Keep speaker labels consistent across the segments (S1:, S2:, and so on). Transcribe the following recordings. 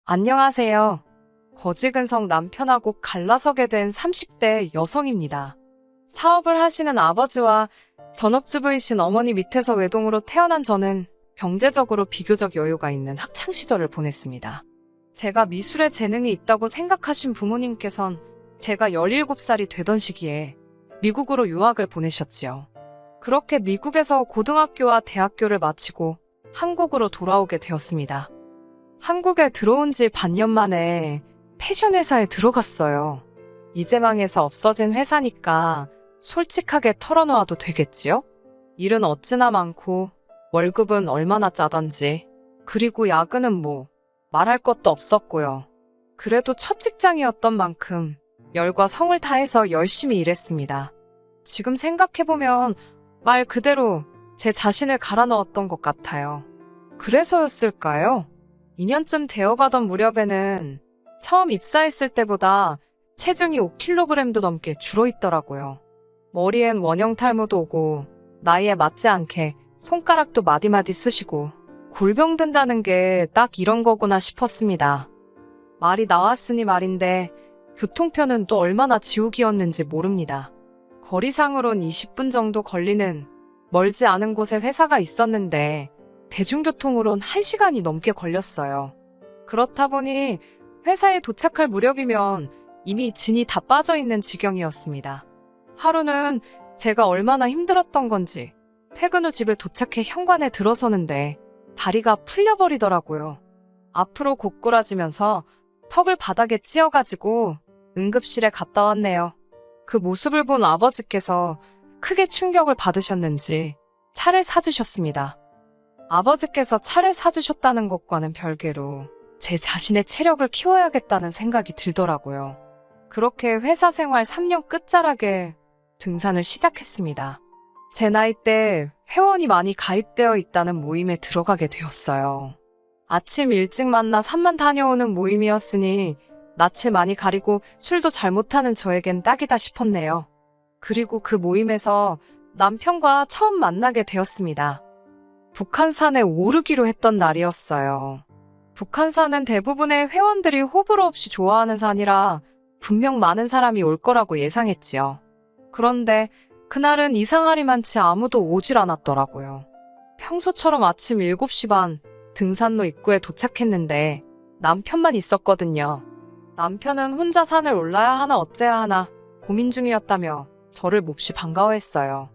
S1: 안녕하세요. 거지근성 남편하고 갈라서게 된 30대 여성입니다. 사업을 하시는 아버지와 전업주부이신 어머니 밑에서 외동으로 태어난 저는 경제적으로 비교적 여유가 있는 학창시절을 보냈습니다. 제가 미술에 재능이 있다고 생각하신 부모님께선 제가 17살이 되던 시기에 미국으로 유학을 보내셨지요. 그렇게 미국에서 고등학교와 대학교를 마치고 한국으로 돌아오게 되었습니다. 한국에 들어온 지 반년 만에 패션 회사에 들어갔어요. 이제 망해서 없어진 회사니까 솔직하게 털어놓아도 되겠지요? 일은 어찌나 많고 월급은 얼마나 짜던지, 그리고 야근은 뭐 말할 것도 없었고요. 그래도 첫 직장이었던 만큼 열과 성을 다해서 열심히 일했습니다. 지금 생각해보면 말 그대로 제 자신을 갈아 넣었던 것 같아요. 그래서였을까요? 2년쯤 되어가던 무렵에는 처음 입사했을 때보다 체중이 5kg도 넘게 줄어있더라고요. 머리엔 원형 탈모도 오고 나이에 맞지 않게 손가락도 마디마디 쑤시고 골병 든다는 게 딱 이런 거구나 싶었습니다. 말이 나왔으니 말인데 교통편은 또 얼마나 지옥이었는지 모릅니다. 거리상으론 20분 정도 걸리는 멀지 않은 곳에 회사가 있었는데 대중교통으론 1시간이 넘게 걸렸어요. 그렇다 보니 회사에 도착할 무렵이면 이미 진이 다 빠져있는 지경이었습니다. 하루는 제가 얼마나 힘들었던 건지 퇴근 후 집에 도착해 현관에 들어서는데 다리가 풀려버리더라고요. 앞으로 고꾸라지면서 턱을 바닥에 찧어가지고 응급실에 갔다 왔네요. 그 모습을 본 아버지께서 크게 충격을 받으셨는지 차를 사주셨습니다. 아버지께서 차를 사주셨다는 것과는 별개로 제 자신의 체력을 키워야겠다는 생각이 들더라고요. 그렇게 회사 생활 3년 끝자락에 등산을 시작했습니다. 제 나이 때 회원이 많이 가입되어 있다는 모임에 들어가게 되었어요. 아침 일찍 만나 산만 다녀오는 모임이었으니 낯을 많이 가리고 술도 잘 못하는 저에겐 딱이다 싶었네요. 그리고 그 모임에서 남편과 처음 만나게 되었습니다. 북한산에 오르기로 했던 날이었어요. 북한산은 대부분의 회원들이 호불호 없이 좋아하는 산이라 분명 많은 사람이 올 거라고 예상했지요. 그런데 그날은 이상하리만치 아무도 오질 않았더라고요. 평소처럼 아침 7시 반 등산로 입구에 도착했는데 남편만 있었거든요. 남편은 혼자 산을 올라야 하나 어째야 하나 고민 중이었다며 저를 몹시 반가워했어요.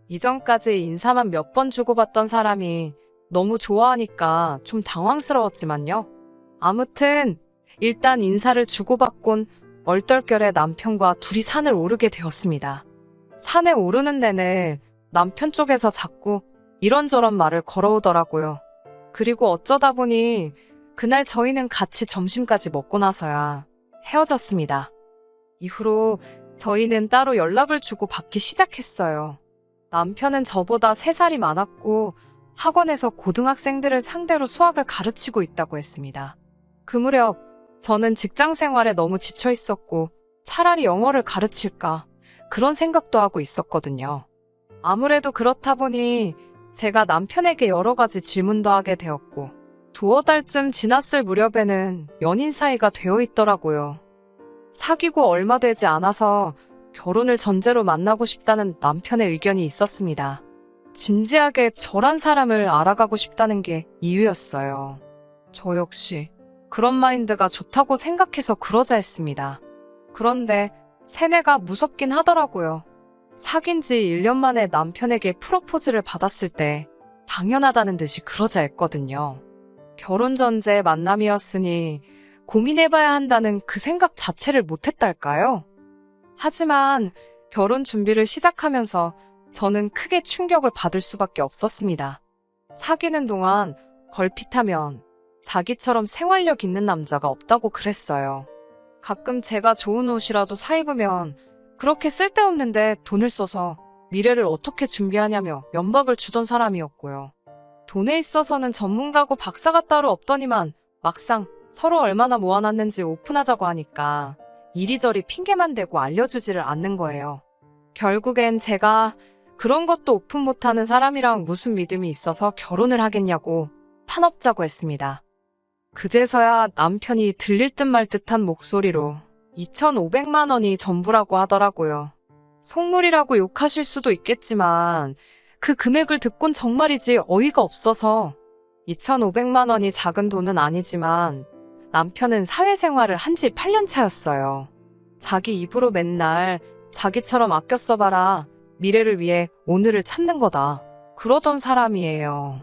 S1: 이전까지 인사만 몇 번 주고받던 사람이 너무 좋아하니까 좀 당황스러웠지만요. 아무튼 일단 인사를 주고받곤 얼떨결에 남편과 둘이 산을 오르게 되었습니다. 산에 오르는 데는 남편 쪽에서 자꾸 이런저런 말을 걸어오더라고요. 그리고 어쩌다 보니 그날 저희는 같이 점심까지 먹고 나서야 헤어졌습니다. 이후로 저희는 따로 연락을 주고 받기 시작했어요. 남편은 저보다 3살이 많았고 학원에서 고등학생들을 상대로 수학을 가르치고 있다고 했습니다. 그 무렵 저는 직장 생활에 너무 지쳐 있었고 차라리 영어를 가르칠까 그런 생각도 하고 있었거든요. 아무래도 그렇다 보니 제가 남편에게 여러 가지 질문도 하게 되었고 두어 달쯤 지났을 무렵에는 연인 사이가 되어 있더라고요. 사귀고 얼마 되지 않아서 결혼을 전제로 만나고 싶다는 남편의 의견이 있었습니다. 진지하게 저란 사람을 알아가고 싶다는 게 이유였어요. 저 역시 그런 마인드가 좋다고 생각해서 그러자 했습니다. 그런데 세뇌가 무섭긴 하더라고요. 사귄 지 1년 만에 남편에게 프로포즈를 받았을 때 당연하다는 듯이 그러자 했거든요. 결혼 전제 만남이었으니 고민해봐야 한다는 그 생각 자체를 못했달까요? 하지만 결혼 준비를 시작하면서 저는 크게 충격을 받을 수밖에 없었습니다. 사귀는 동안 걸핏하면 자기처럼 생활력 있는 남자가 없다고 그랬어요. 가끔 제가 좋은 옷이라도 사 입으면 그렇게 쓸데없는데 돈을 써서 미래를 어떻게 준비하냐며 면박을 주던 사람이었고요. 돈에 있어서는 전문가고 박사가 따로 없더니만 막상 서로 얼마나 모아놨는지 오픈하자고 하니까 이리저리 핑계만 대고 알려주지를 않는 거예요. 결국엔 제가 그런 것도 오픈 못하는 사람이랑 무슨 믿음이 있어서 결혼을 하겠냐고 판업자고 했습니다. 그제서야 남편이 들릴 듯 말 듯한 목소리로 2,500만 원이 전부라고 하더라고요. 속물이라고 욕하실 수도 있겠지만 그 금액을 듣곤 정말이지 어이가 없어서 2,500만 원이 작은 돈은 아니지만 남편은 사회생활을 한 지 8년 차였어요. 자기 입으로 맨날 자기처럼 아껴 써봐라. 미래를 위해 오늘을 참는 거다. 그러던 사람이에요.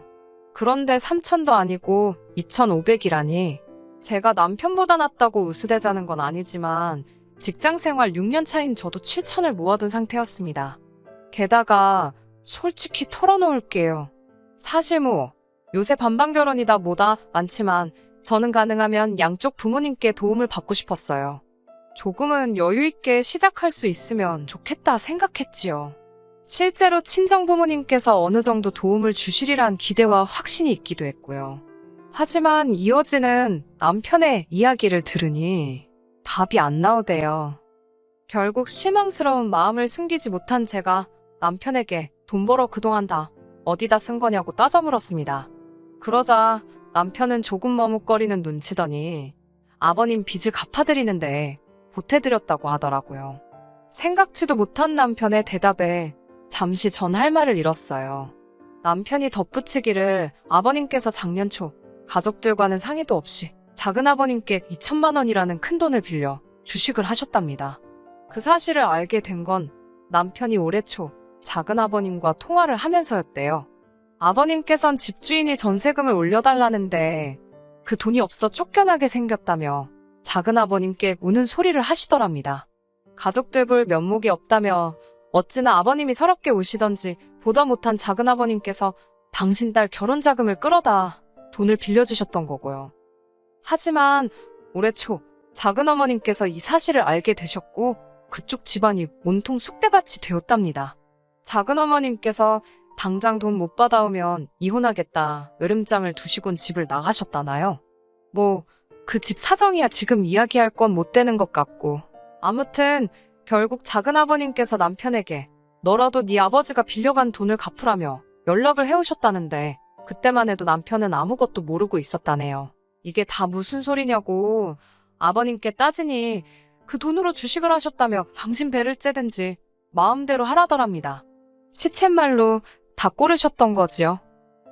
S1: 그런데 3천도 아니고 2,500이라니. 제가 남편보다 낫다고 우스대자는 건 아니지만 직장생활 6년 차인 저도 7천을 모아둔 상태였습니다. 게다가 솔직히 털어놓을게요. 사실 요새 반반결혼이다 뭐다 많지만 저는 가능하면 양쪽 부모님께 도움을 받고 싶었어요. 조금은 여유있게 시작할 수 있으면 좋겠다 생각했지요. 실제로 친정부모님께서 어느 정도 도움을 주시리란 기대와 확신이 있기도 했고요. 하지만 이어지는 남편의 이야기를 들으니 답이 안 나오대요. 결국 실망스러운 마음을 숨기지 못한 제가 남편에게 돈 벌어 그동안 다 어디다 쓴 거냐고 따져 물었습니다. 그러자 남편은 조금 머뭇거리는 눈치더니 아버님 빚을 갚아드리는데 보태드렸다고 하더라고요. 생각지도 못한 남편의 대답에 잠시 전 할 말을 잃었어요. 남편이 덧붙이기를 아버님께서 작년 초 가족들과는 상의도 없이 작은아버님께 2천만 원이라는 큰 돈을 빌려 주식을 하셨답니다. 그 사실을 알게 된 건 남편이 올해 초 작은아버님과 통화를 하면서였대요. 아버님께선 집주인이 전세금을 올려달라는데 그 돈이 없어 쫓겨나게 생겼다며 작은아버님께 우는 소리를 하시더랍니다. 가족들 볼 면목이 없다며 어찌나 아버님이 서럽게 우시던지 보다 못한 작은아버님께서 당신 딸 결혼 자금을 끌어다 돈을 빌려주셨던 거고요. 하지만 올해 초 작은어머님께서 이 사실을 알게 되셨고 그쪽 집안이 온통 쑥대밭이 되었답니다. 작은어머님께서 당장 돈 못 받아오면 이혼하겠다 으름장을 두시곤 집을 나가셨다나요? 그 집 사정이야 지금 이야기할 건 못 되는 것 같고. 아무튼 결국 작은아버님께서 남편에게 너라도 네 아버지가 빌려간 돈을 갚으라며 연락을 해오셨다는데 그때만 해도 남편은 아무것도 모르고 있었다네요. 이게 다 무슨 소리냐고 아버님께 따지니 그 돈으로 주식을 하셨다며 당신 배를 째든지 마음대로 하라더랍니다. 시쳇말로 다 꼬르셨던 거지요.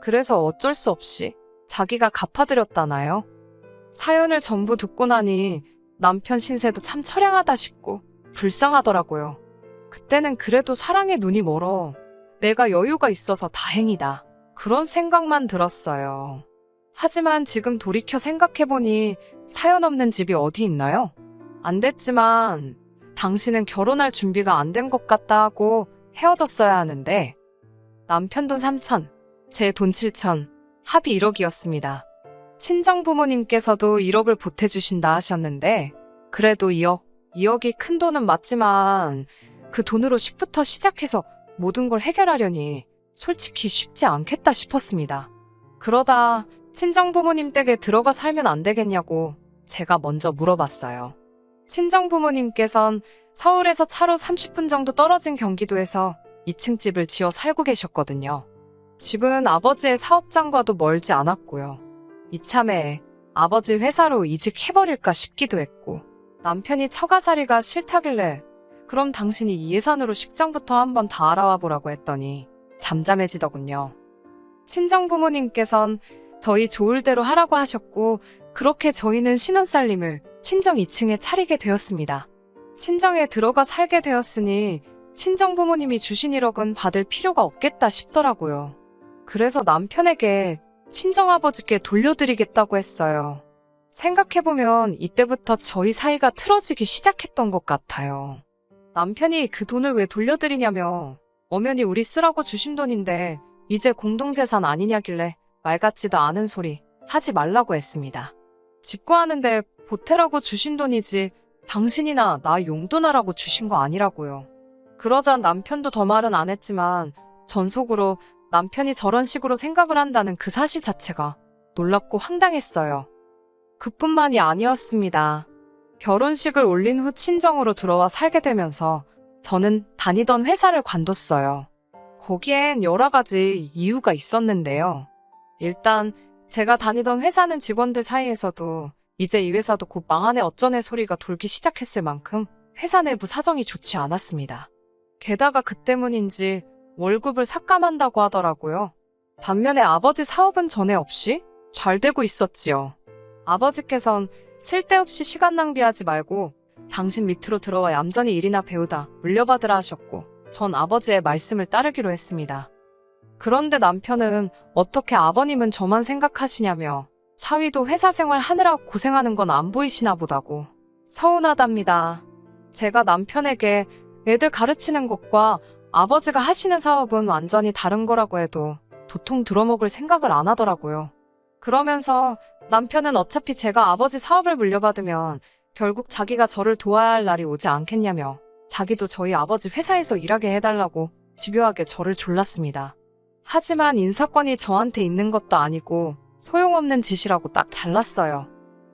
S1: 그래서 어쩔 수 없이 자기가 갚아드렸다나요? 사연을 전부 듣고 나니 남편 신세도 참 처량하다 싶고 불쌍하더라고요. 그때는 그래도 사랑에 눈이 멀어 내가 여유가 있어서 다행이다. 그런 생각만 들었어요. 하지만 지금 돌이켜 생각해보니 사연 없는 집이 어디 있나요? 안 됐지만 당신은 결혼할 준비가 안 된 것 같다 하고 헤어졌어야 하는데 남편 돈 3천, 제 돈 7천, 합이 1억이었습니다. 친정부모님께서도 1억을 보태주신다 하셨는데 그래도 2억이 큰 돈은 맞지만 그 돈으로 식부터 시작해서 모든 걸 해결하려니 솔직히 쉽지 않겠다 싶었습니다. 그러다 친정부모님 댁에 들어가 살면 안 되겠냐고 제가 먼저 물어봤어요. 친정부모님께선 서울에서 차로 30분 정도 떨어진 경기도에서 2층 집을 지어 살고 계셨거든요. 집은 아버지의 사업장과도 멀지 않았고요. 이참에 아버지 회사로 이직해버릴까 싶기도 했고 남편이 처가살이가 싫다길래 그럼 당신이 이 예산으로 식장부터 한번 다 알아와 보라고 했더니 잠잠해지더군요. 친정부모님께선 저희 좋을 대로 하라고 하셨고 그렇게 저희는 신혼살림을 친정 2층에 차리게 되었습니다. 친정에 들어가 살게 되었으니 친정부모님이 주신 1억은 받을 필요가 없겠다 싶더라고요. 그래서 남편에게 친정아버지께 돌려드리겠다고 했어요. 생각해보면 이때부터 저희 사이가 틀어지기 시작했던 것 같아요. 남편이 그 돈을 왜 돌려드리냐며 엄연히 우리 쓰라고 주신 돈인데 이제 공동재산 아니냐길래 말 같지도 않은 소리 하지 말라고 했습니다. 집 구하는데 보태라고 주신 돈이지 당신이나 나 용돈하라고 주신 거 아니라고요. 그러자 남편도 더 말은 안 했지만 전 속으로 남편이 저런 식으로 생각을 한다는 그 사실 자체가 놀랍고 황당했어요. 그뿐만이 아니었습니다. 결혼식을 올린 후 친정으로 들어와 살게 되면서 저는 다니던 회사를 관뒀어요. 거기엔 여러 가지 이유가 있었는데요. 일단 제가 다니던 회사는 직원들 사이에서도 이제 이 회사도 곧 망하네 어쩌네 소리가 돌기 시작했을 만큼 회사 내부 사정이 좋지 않았습니다. 게다가 그 때문인지 월급을 삭감한다고 하더라고요. 반면에 아버지 사업은 전에 없이 잘 되고 있었지요. 아버지께선 쓸데없이 시간 낭비하지 말고 당신 밑으로 들어와 얌전히 일이나 배우다 물려받으라 하셨고 전 아버지의 말씀을 따르기로 했습니다. 그런데 남편은 어떻게 아버님은 저만 생각하시냐며 사위도 회사 생활 하느라 고생하는 건 안 보이시나 보다고 서운하답니다. 제가 남편에게 애들 가르치는 것과 아버지가 하시는 사업은 완전히 다른 거라고 해도 도통 들어먹을 생각을 안 하더라고요. 그러면서 남편은 어차피 제가 아버지 사업을 물려받으면 결국 자기가 저를 도와야 할 날이 오지 않겠냐며 자기도 저희 아버지 회사에서 일하게 해달라고 집요하게 저를 졸랐습니다. 하지만 인사권이 저한테 있는 것도 아니고 소용없는 짓이라고 딱 잘랐어요.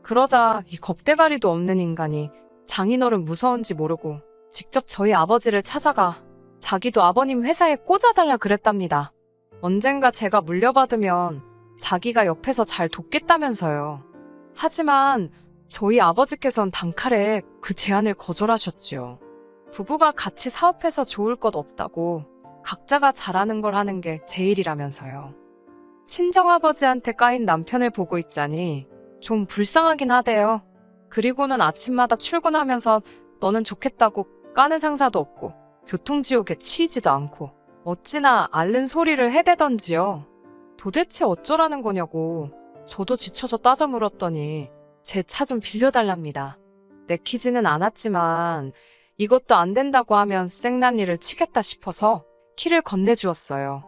S1: 그러자 이 겁대가리도 없는 인간이 장인어른 무서운지 모르고 직접 저희 아버지를 찾아가 자기도 아버님 회사에 꽂아달라 그랬답니다. 언젠가 제가 물려받으면 자기가 옆에서 잘 돕겠다면서요. 하지만 저희 아버지께선 단칼에 그 제안을 거절하셨지요. 부부가 같이 사업해서 좋을 것 없다고 각자가 잘하는 걸 하는 게 제일이라면서요. 친정아버지한테 까인 남편을 보고 있자니 좀 불쌍하긴 하대요. 그리고는 아침마다 출근하면서 너는 좋겠다고 까는 상사도 없고 교통지옥에 치이지도 않고 어찌나 앓는 소리를 해대던지요. 도대체 어쩌라는 거냐고 저도 지쳐서 따져 물었더니 제 차 좀 빌려달랍니다. 내키지는 않았지만 이것도 안 된다고 하면 생난리를 치겠다 싶어서 키를 건네주었어요.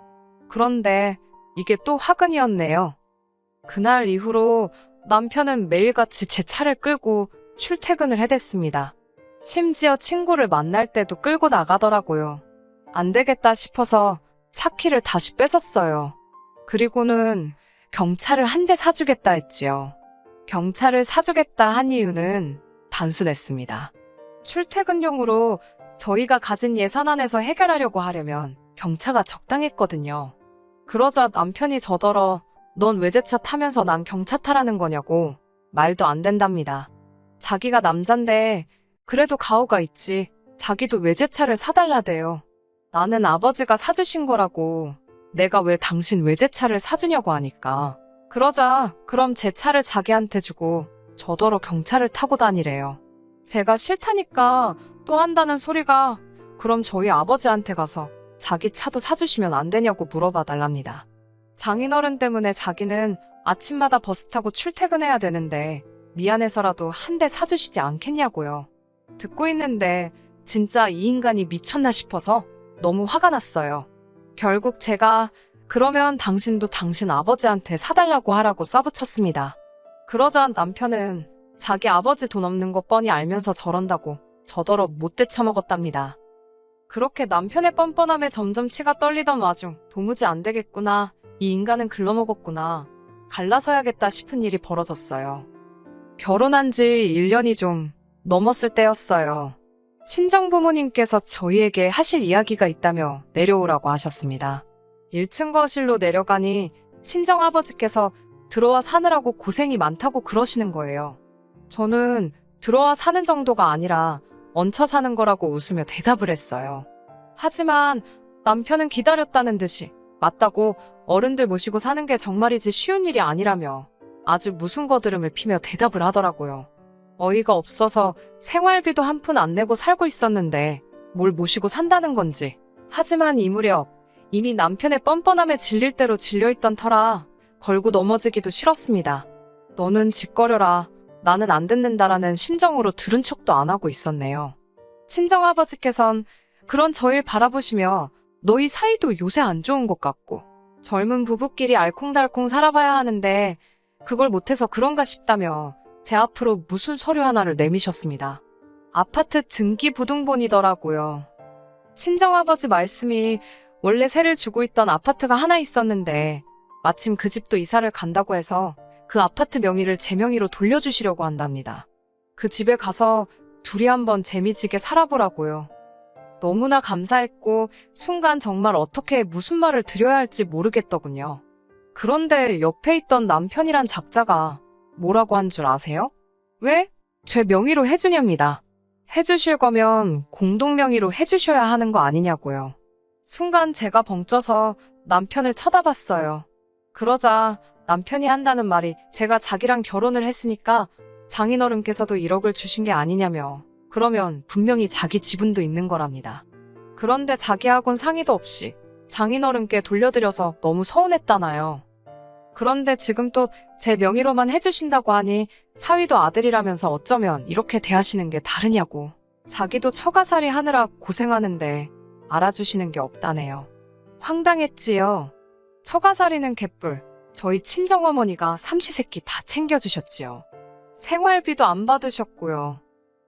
S1: 그런데 이게 또 화근이었네요. 그날 이후로 남편은 매일같이 제 차를 끌고 출퇴근을 해댔습니다. 심지어 친구를 만날 때도 끌고 나가더라고요. 안 되겠다 싶어서 차 키를 다시 뺏었어요. 그리고는 경차를 한 대 사주겠다 했지요. 경차를 사주겠다 한 이유는 단순했습니다. 출퇴근용으로 저희가 가진 예산 안에서 해결하려고 하려면 경차가 적당했거든요. 그러자 남편이 저더러 넌 외제차 타면서 난 경차 타라는 거냐고 말도 안 된답니다. 자기가 남잔데 그래도 가오가 있지 자기도 외제차를 사달라대요. 나는 아버지가 사주신 거라고 내가 왜 당신 외제차를 사주냐고 하니까 그러자 그럼 제 차를 자기한테 주고 저더러 경차를 타고 다니래요. 제가 싫다니까 또 한다는 소리가 그럼 저희 아버지한테 가서 자기 차도 사주시면 안 되냐고 물어봐 달랍니다. 장인어른 때문에 자기는 아침마다 버스 타고 출퇴근해야 되는데 미안해서라도 한 대 사주시지 않겠냐고요. 듣고 있는데 진짜 이 인간이 미쳤나 싶어서 너무 화가 났어요. 결국 제가 그러면 당신도 당신 아버지한테 사달라고 하라고 쏴붙였습니다. 그러자 남편은 자기 아버지 돈 없는 거 뻔히 알면서 저런다고 저더러 못돼 처먹었답니다. 그렇게 남편의 뻔뻔함에 점점 치가 떨리던 와중 도무지 안 되겠구나, 이 인간은 글러먹었구나, 갈라서야겠다 싶은 일이 벌어졌어요. 결혼한 지 1년이 좀 넘었을 때였어요. 친정부모님께서 저희에게 하실 이야기가 있다며 내려오라고 하셨습니다. 1층 거실로 내려가니 친정아버지께서 들어와 사느라고 고생이 많다고 그러시는 거예요. 저는 들어와 사는 정도가 아니라 얹혀 사는 거라고 웃으며 대답을 했어요. 하지만 남편은 기다렸다는 듯이 맞다고 어른들 모시고 사는 게 정말이지 쉬운 일이 아니라며 아주 무슨 거드름을 피며 대답을 하더라고요. 어이가 없어서 생활비도 한 푼 안 내고 살고 있었는데 뭘 모시고 산다는 건지. 하지만 이 무렵 이미 남편의 뻔뻔함에 질릴 대로 질려있던 터라 걸고 넘어지기도 싫었습니다. 너는 짓거려라, 나는 안 듣는다라는 심정으로 들은 척도 안 하고 있었네요. 친정아버지께선 그런 저를 바라보시며 너희 사이도 요새 안 좋은 것 같고 젊은 부부끼리 알콩달콩 살아봐야 하는데 그걸 못해서 그런가 싶다며 제 앞으로 무슨 서류 하나를 내미셨습니다. 아파트 등기부등본이더라고요. 친정아버지 말씀이 원래 세를 주고 있던 아파트가 하나 있었는데 마침 그 집도 이사를 간다고 해서 그 아파트 명의를 제 명의로 돌려주시려고 한답니다. 그 집에 가서 둘이 한번 재미지게 살아보라고요. 너무나 감사했고 순간 정말 어떻게 무슨 말을 드려야 할지 모르겠더군요. 그런데 옆에 있던 남편이란 작자가 뭐라고 한 줄 아세요? 왜? 제 명의로 해주냐입니다. 해주실 거면 공동 명의로 해주셔야 하는 거 아니냐고요. 순간 제가 벙쪄서 남편을 쳐다봤어요. 그러자 남편이 한다는 말이 제가 자기랑 결혼을 했으니까 장인어른께서도 1억을 주신 게 아니냐며, 그러면 분명히 자기 지분도 있는 거랍니다. 그런데 자기하고는 상의도 없이 장인어른께 돌려드려서 너무 서운했다나요. 그런데 지금 또 제 명의로만 해주신다고 하니 사위도 아들이라면서 어쩌면 이렇게 대하시는 게 다르냐고. 자기도 처가살이 하느라 고생하는데 알아주시는 게 없다네요. 황당했지요. 처가살이는 개뿔. 저희 친정어머니가 삼시세끼 다 챙겨주셨지요. 생활비도 안 받으셨고요.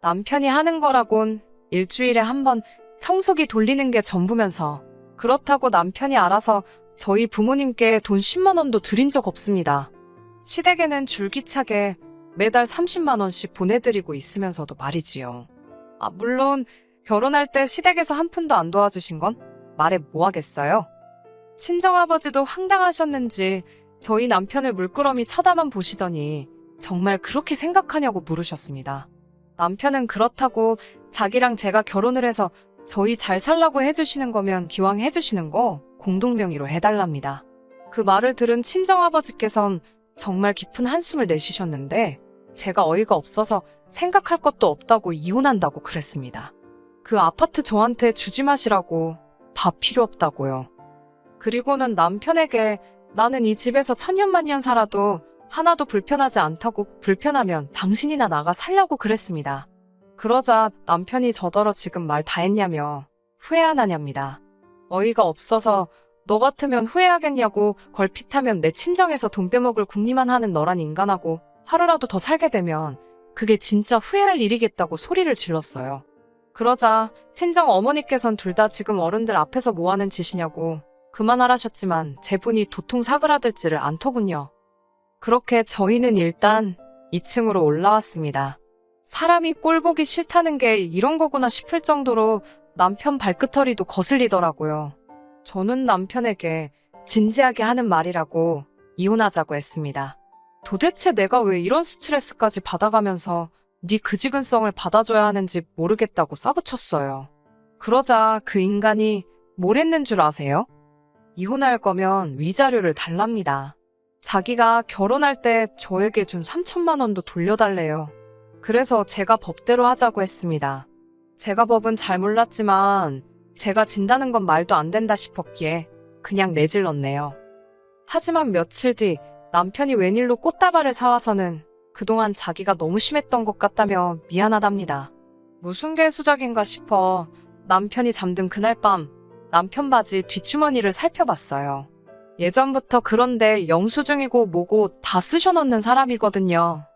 S1: 남편이 하는 거라곤 일주일에 한 번 청소기 돌리는 게 전부면서, 그렇다고 남편이 알아서 저희 부모님께 돈 10만 원도 드린 적 없습니다. 시댁에는 줄기차게 매달 30만 원씩 보내드리고 있으면서도 말이지요. 물론 결혼할 때 시댁에서 한 푼도 안 도와주신 건 말해 뭐 하겠어요? 친정아버지도 황당하셨는지 저희 남편을 물끄러미 쳐다만 보시더니 정말 그렇게 생각하냐고 물으셨습니다. 남편은 그렇다고 자기랑 제가 결혼을 해서 저희 잘 살라고 해주시는 거면 기왕 해주시는 거 공동명의로 해달랍니다. 그 말을 들은 친정아버지께선 정말 깊은 한숨을 내쉬셨는데 제가 어이가 없어서 생각할 것도 없다고 이혼한다고 그랬습니다. 그 아파트 저한테 주지 마시라고, 다 필요 없다고요. 그리고는 남편에게 나는 이 집에서 천년만년 살아도 하나도 불편하지 않다고, 불편하면 당신이나 나가 살라고 그랬습니다. 그러자 남편이 저더러 지금 말 다 했냐며 후회 안 하냐입니다. 어이가 없어서 너 같으면 후회하겠냐고, 걸핏하면 내 친정에서 돈 빼먹을 궁리만 하는 너란 인간하고 하루라도 더 살게 되면 그게 진짜 후회할 일이겠다고 소리를 질렀어요. 그러자 친정 어머니께선 둘 다 지금 어른들 앞에서 뭐하는 짓이냐고 그만하라셨지만 제 분이 도통 사그라들지를 않더군요. 그렇게 저희는 일단 2층으로 올라왔습니다. 사람이 꼴 보기 싫다는 게 이런 거구나 싶을 정도로 남편 발끝허리도 거슬리더라고요. 저는 남편에게 진지하게 하는 말이라고 이혼하자고 했습니다. 도대체 내가 왜 이런 스트레스까지 받아가면서 네 그지근성을 받아줘야 하는지 모르겠다고 싸붙였어요. 그러자 그 인간이 뭘 했는 줄 아세요? 이혼할 거면 위자료를 달랍니다. 자기가 결혼할 때 저에게 준 3천만 원도 돌려달래요. 그래서 제가 법대로 하자고 했습니다. 제가 법은 잘 몰랐지만 제가 진다는 건 말도 안 된다 싶었기에 그냥 내질렀네요. 하지만 며칠 뒤 남편이 웬일로 꽃다발을 사와서는 그동안 자기가 너무 심했던 것 같다며 미안하답니다. 무슨 개수작인가 싶어 남편이 잠든 그날 밤 남편 바지 뒷주머니를 살펴봤어요. 예전부터 그런데 영수증이고 뭐고 다 쑤셔 넣는 사람이거든요.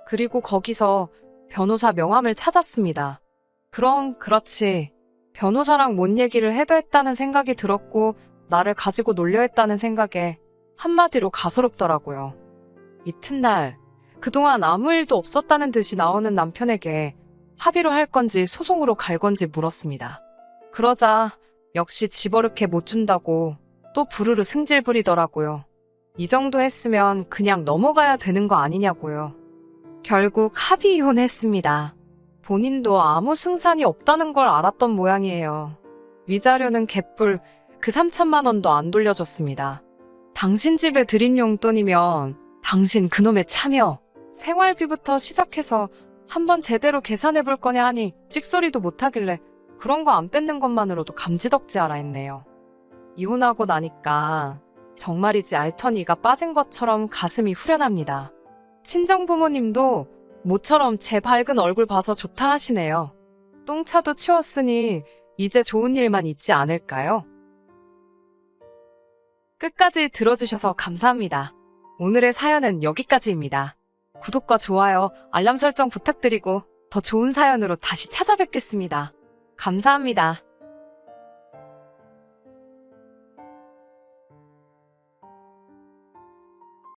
S1: 그리고 거기서 변호사 명함을 찾았습니다. 그럼 그렇지. 변호사랑 뭔 얘기를 해도 했다는 생각이 들었고 나를 가지고 놀려 했다는 생각에 한마디로 가소롭더라고요. 이튿날 그동안 아무 일도 없었다는 듯이 나오는 남편에게 합의로 할 건지 소송으로 갈 건지 물었습니다. 그러자 역시 집어넣게 못 준다고 또 부르르 승질 부리더라고요. 이 정도 했으면 그냥 넘어가야 되는 거 아니냐고요. 결국 합의 이혼했습니다. 본인도 아무 승산이 없다는 걸 알았던 모양이에요. 위자료는 개뿔, 그 3천만 원도 안 돌려줬습니다. 당신 집에 드린 용돈이면 당신 그놈의 차며 생활비부터 시작해서 한번 제대로 계산해볼 거냐 하니 찍소리도 못하길래 그런 거 안 뺏는 것만으로도 감지덕지하라 했네요. 이혼하고 나니까 정말이지 알턴이가 빠진 것처럼 가슴이 후련합니다. 친정부모님도 모처럼 제 밝은 얼굴 봐서 좋다 하시네요. 똥차도 치웠으니 이제 좋은 일만 있지 않을까요? 끝까지 들어주셔서 감사합니다. 오늘의 사연은 여기까지입니다. 구독과 좋아요, 알람 설정 부탁드리고 더 좋은 사연으로 다시 찾아뵙겠습니다. 감사합니다.